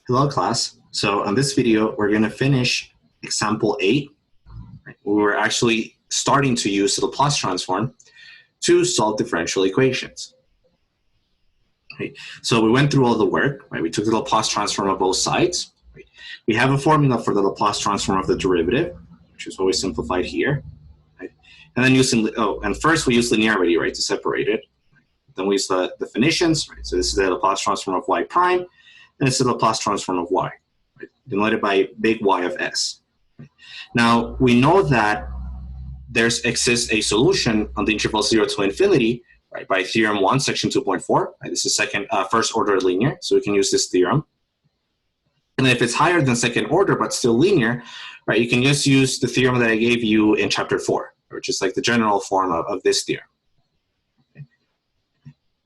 Hello class. So on this video, we're going to finish example 8. We're actually starting to use the Laplace transform to solve differential equations. Right? So we went through all the work. Right? We took the Laplace transform of both sides. Right? We have a formula for the Laplace transform of the derivative, which is what we simplified here. Right? And then first we use linearity, right, to separate it. Then we use the definitions. Right? So this is the Laplace transform of y prime, and it's the Laplace transform of y, right, denoted by big Y of s. Now, we know that there exists a solution on the interval 0 to infinity, right, by theorem 1, section 2.4. Right, this is first order linear, so we can use this theorem. And if it's higher than second order but still linear, right, you can just use the theorem that I gave you in chapter 4, which is like the general form of this theorem.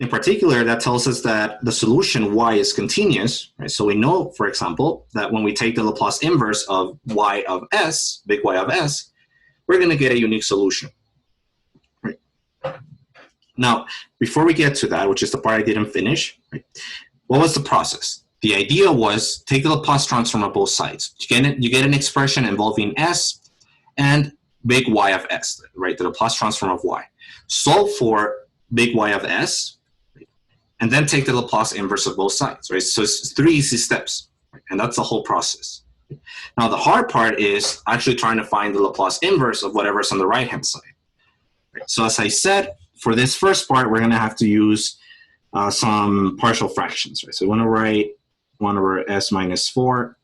In particular, that tells us that the solution y is continuous, right? So we know, for example, that when we take the Laplace inverse of y of s, big Y of s, we're going to get a unique solution. Right? Now, before we get to that, which is the part I didn't finish, right, what was the process? The idea was take the Laplace transform of both sides. You get an expression involving s and big Y of s, right? The Laplace transform of y. Solve for big Y of s, and then take the Laplace inverse of both sides, right? So it's 3 easy steps, right? And that's the whole process. Now, the hard part is actually trying to find the Laplace inverse of whatever's on the right-hand side. Right? So as I said, for this first part, we're going to have to use some partial fractions, right? So we want to write 1 over s minus 4,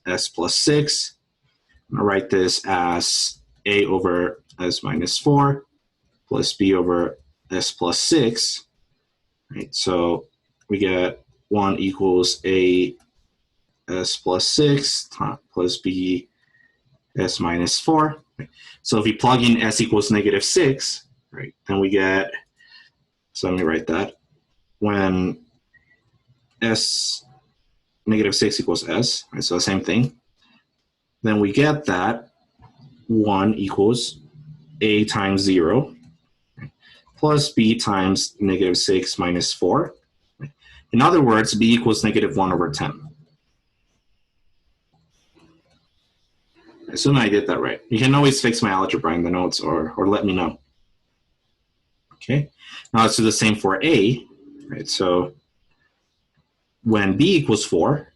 s plus 6. I'm going to write this as a over s minus 4 plus b over s plus 6. Right, so we get 1 equals a s plus 6 plus b s minus 4. Right? So if we plug in s equals negative 6, right, then we get, so let me write that, when s negative 6 equals s, right, so the same thing, then we get that 1 equals a times 0 plus b times negative 6 minus 4. In other words, b equals negative 1 over 10. I assume I did that right. You can always fix my algebra in the notes or let me know. Okay, now let's do the same for a. Right, so when b equals 4,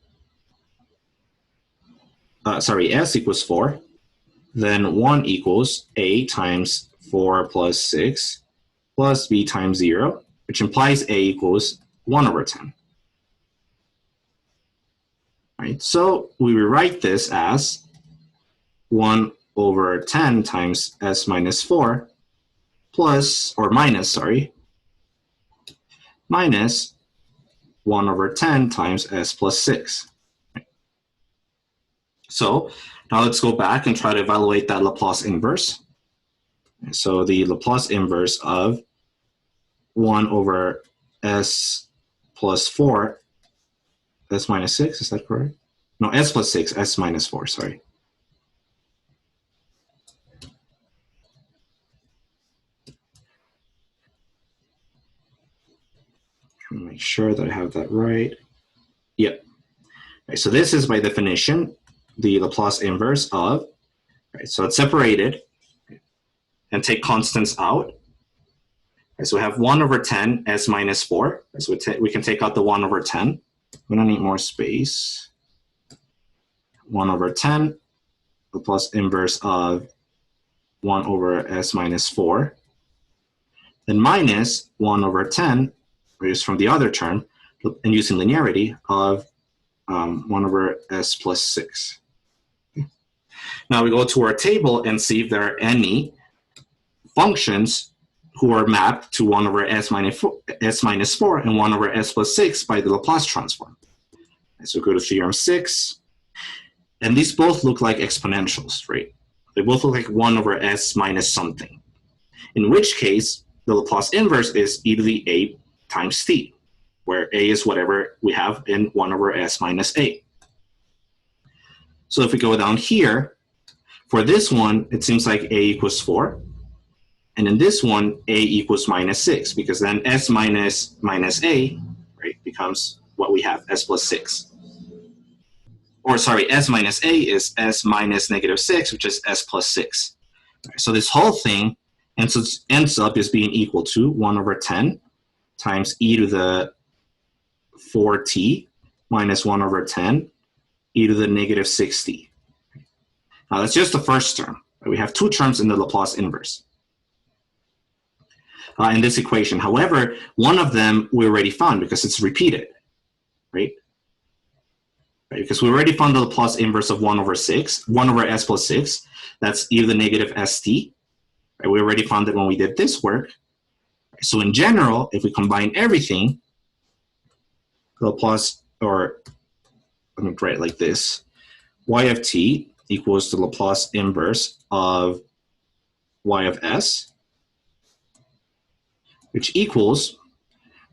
s equals 4, then 1 equals a times 4 plus 6 plus b times 0, which implies a equals 1 over 10. Right? So we rewrite this as 1 over 10 times s minus 4 minus 1 over 10 times s plus 6. Right? So now let's go back and try to evaluate that Laplace inverse. So the Laplace inverse of 1 over s plus 4, s minus 6, is that correct? No, s plus 6, s minus 4, sorry. Make sure that I have that right. Yep. Right, so this is by definition the Laplace inverse of, right, so it's separated, and take constants out. Right, so we have 1 over 10 s minus 4. Right, so we can take out the 1 over 10. We don't need more space. 1 over 10, Laplace inverse of 1 over s minus 4. Then minus 1 over 10, which is from the other term, and using linearity, of 1 over s plus 6. Okay. Now we go to our table and see if there are any functions who are mapped to 1 over s minus 4 and 1 over s plus 6 by the Laplace transform. And so go to theorem 6, and these both look like exponentials, right? They both look like 1 over s minus something, in which case the Laplace inverse is e to the a times t, where a is whatever we have in 1 over s minus a. So if we go down here, for this one, it seems like a equals 4. And in this one, a equals minus 6, because then s minus a, right, becomes what we have, s plus 6. or sorry, s minus a is s minus negative 6, which is s plus 6. Right, so this whole thing ends up as being equal to 1 over 10 times e to the 4t minus 1 over 10 e to the negative 6t. Now that's just the first term. We have two terms in the Laplace inverse in this equation. However, one of them we already found because it's repeated, right? Because we already found the Laplace inverse of 1 over s plus 6. That's e to the negative st. Right? We already found it when we did this work. So in general, if we combine everything, Laplace, or let me write it like this, y of t equals the Laplace inverse of y of s, which equals,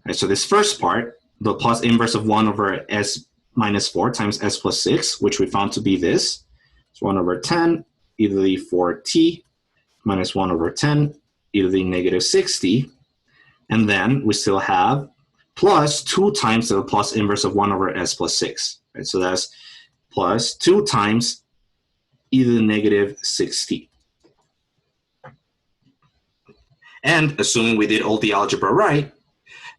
right, so this first part, the Laplace inverse of 1 over s minus 4 times s plus 6, which we found to be this. It's 1 over 10 e to the 4t minus 1 over 10 e to the negative 6t. And then we still have plus 2 times the Laplace inverse of 1 over s plus 6. Right? So that's plus 2 times e to the negative 6t. And assuming we did all the algebra right,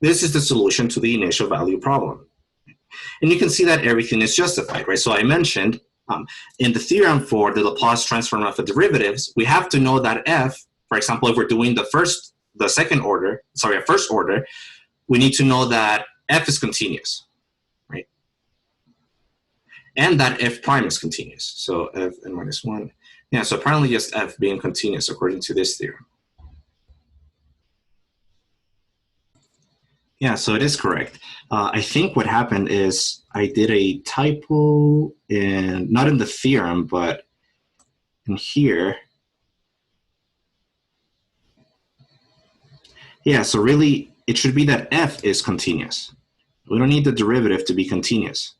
this is the solution to the initial value problem. And you can see that everything is justified, right? So I mentioned in the theorem for the Laplace transform of the derivatives, we have to know that f, for example, if we're doing the first order, we need to know that f is continuous, right? And that f prime is continuous. So f n minus 1. Yeah, so apparently just f being continuous according to this theorem. Yeah, so it is correct. I think what happened is I did a typo not in the theorem, but in here. Yeah, so really it should be that f is continuous. We don't need the derivative to be continuous.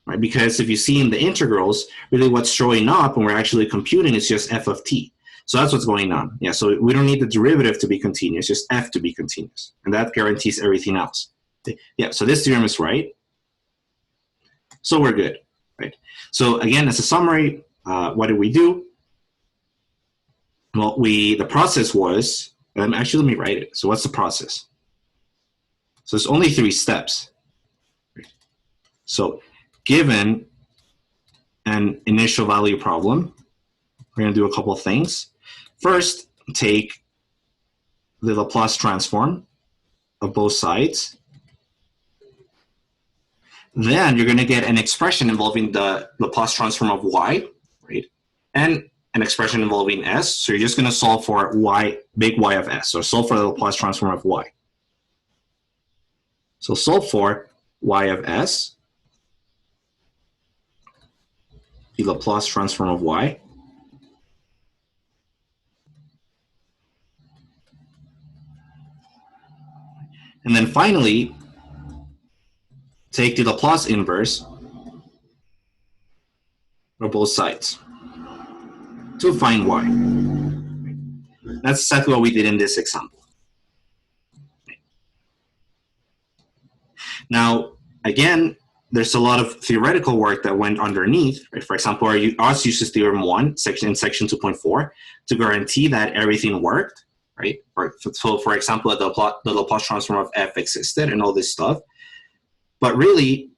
Right? Because if you see in the integrals, really what's showing up when we're actually computing is just f of t. So that's what's going on. Yeah, so we don't need the derivative to be continuous, just f to be continuous. And that guarantees everything else. Yeah, so this theorem is right. So we're good, right? So again, as a summary, what did we do? Well, the process was, actually let me write it. So what's the process? So it's only 3 steps. So given an initial value problem, we're going to do a couple of things. First, take the Laplace transform of both sides. Then you're going to get an expression involving the Laplace transform of y, right? And an expression involving s. So you're just going to solve for y, big Y of s, or solve for the Laplace transform of y. So solve for y of s, the Laplace transform of y. And then finally, take the Laplace inverse for both sides to find y. That's exactly what we did in this example. Now, again, there's a lot of theoretical work that went underneath. Right? For example, ours uses theorem 1 in section 2.4 to guarantee that everything worked. Right? So, for example, the Laplace transform of f existed and all this stuff. But really,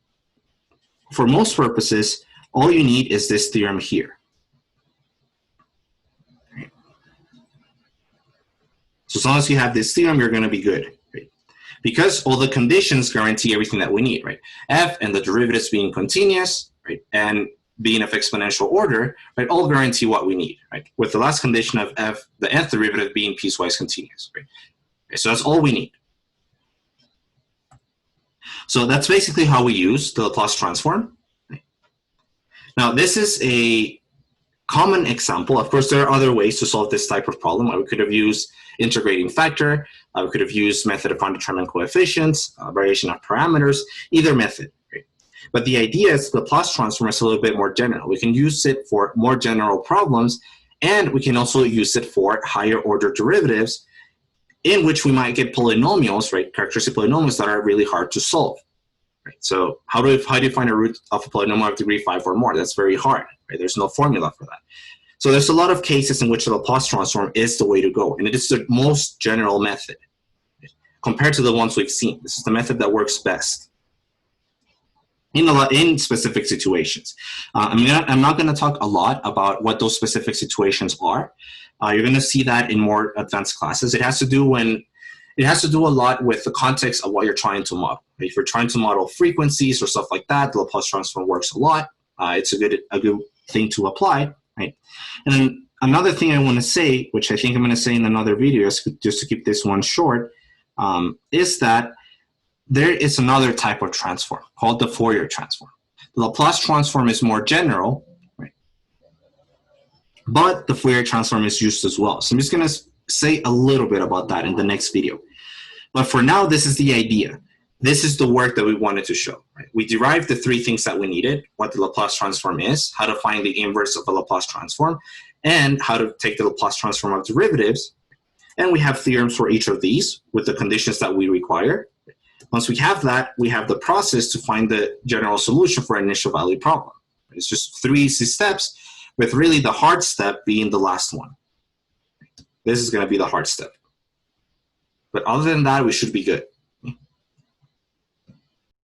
for most purposes, all you need is this theorem here. Right? So as long as you have this theorem, you're going to be good. Right? Because all the conditions guarantee everything that we need. Right? F and the derivatives being continuous, right? And being of exponential order, right, all guarantee what we need, right? With the last condition of f, the nth derivative being piecewise continuous, right? Okay, so that's all we need. So that's basically how we use the Laplace transform. Right? Now, this is a common example. Of course, there are other ways to solve this type of problem. We could have used integrating factor. We could have used method of undetermined coefficients, variation of parameters, either method. But the idea is the Laplace transform is a little bit more general. We can use it for more general problems, and we can also use it for higher order derivatives in which we might get polynomials, right, characteristic polynomials that are really hard to solve. Right? So how do you find a root of a polynomial of degree 5 or more? That's very hard. Right? There's no formula for that. So there's a lot of cases in which the Laplace transform is the way to go, and it is the most general method compared to the ones we've seen. This is the method that works best in specific situations. I'm not going to talk a lot about what those specific situations are. You're going to see that in more advanced classes. It has to do a lot with the context of what you're trying to model. If you're trying to model frequencies or stuff like that, the Laplace transform works a lot. It's a good thing to apply, right? And then another thing I want to say, which I think I'm going to say in another video, just to keep this one short, is that there is another type of transform called the Fourier transform. The Laplace transform is more general, right? But the Fourier transform is used as well. So I'm just going to say a little bit about that in the next video. But for now, this is the idea. This is the work that we wanted to show. Right? We derived the three things that we needed: what the Laplace transform is, how to find the inverse of a Laplace transform, and how to take the Laplace transform of derivatives. And we have theorems for each of these with the conditions that we require. Once we have that, we have the process to find the general solution for an initial value problem. It's just 3 easy steps, with really the hard step being the last one. This is going to be the hard step. But other than that, we should be good.